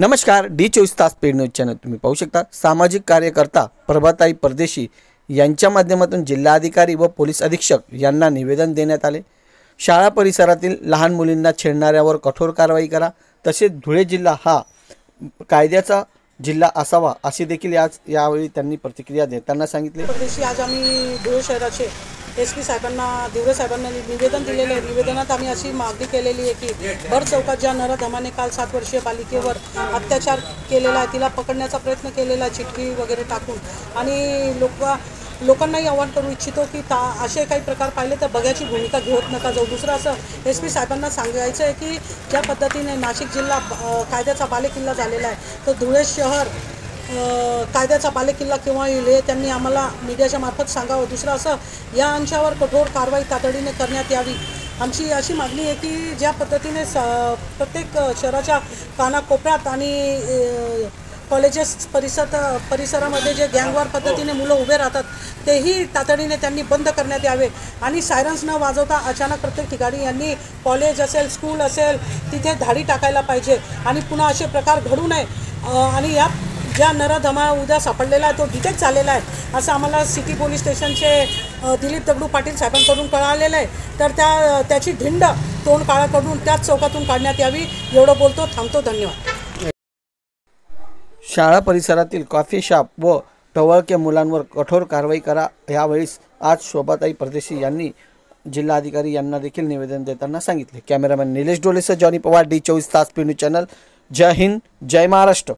नमस्कार, डी24 तास paid news channel तुम्ही पाहू शकता। सामाजिक कार्यकर्ता प्रभाताई परदेशी यांच्या माध्यमातून जिल्हाधिकारी व पोलीस अधीक्षक यांना निवेदन देण्यात आले। शाळा परिसरातील लहान मुलींना छेडणाऱ्यावर कठोर कारवाई करा, तसेच धुळे जिल्हा हा कायद्याचा जिल्हा असावा असे देखील यावेळी त्यांनी प्रतिक्रिया देताना सांगितले। परदेशी आज आम्ही धुळे शहराचे SP साहेबांना दिवरे साहेबांना निवेदन दिलेले आहे। निवेदनात आम्ही अशी मागणी केलेली आहे की भर चौकात ज्या नराधमाने काल 7 वर्षीय बालिकेवर अत्याचार केलेला आहे, तिला पकडण्याचा प्रयत्न केलेला आहे चिठ्ठी वगैरे टाकून, आणि लोकांनाही आवाहन करू इच्छितो की असे काही प्रकार पाहिले तर बघ्याची भूमिका घेत नका जाऊ। दुसरं असं SP साहेबांना सांगायचं आहे की ज्या पद्धतीने नाशिक जिल्हा कायद्याचा बालेकिल्ला झालेला आहे, तर धुळे शहर कायद्याचा बालेकिल्ला केव्हा येईल हे त्यांनी आम्हाला मीडियाच्या मार्फत सांगावं। दुसरं असं या अंशावर कठोर कारवाई तातडीने करण्यात यावी। आमची अशी मागणी आहे की ज्या पद्धतीने प्रत्येक शहराच्या कानाकोपऱ्यात आणि कॉलेजेस परिसरामध्ये जे गँगवार पद्धतीने मुलं उभे राहतात तेही तातडीने त्यांनी बंद करण्यात यावे, आणि सायरन्स न वाजवता अचानक प्रत्येक ठिकाणी यांनी कॉलेज असेल स्कूल असेल तिथे धाडी टाकायला पाहिजे, आणि पुन्हा असे प्रकार घडू नये। आणि या ज्या नराधमा उद्या सापडलेला आहे तो डिटेक्ट झालेला आहे असं आम्हाला सिटी पोलीस स्टेशनचे दिलीप दगडू पाटील साहेबांकडून कळालेलं आहे, तर त्याची धिंड तोंड काळा करून त्याच चौकातून काढण्यात यावी। एवढं बोलतो, थांबतो, धन्यवाद। शाळा परिसरातील कॉफी शॉप व टवळक्या मुलांवर कठोर कारवाई करा, यावेळी आज शोभाताई परदेशी यांनी जिल्हाधिकारी यांना देखील निवेदन देताना सांगितले। कॅमेरामॅन निलेश डोलेसह जॉनी पवार, डी24 तास पेड न्यूज चॅनल। जय हिंद, जय महाराष्ट्र।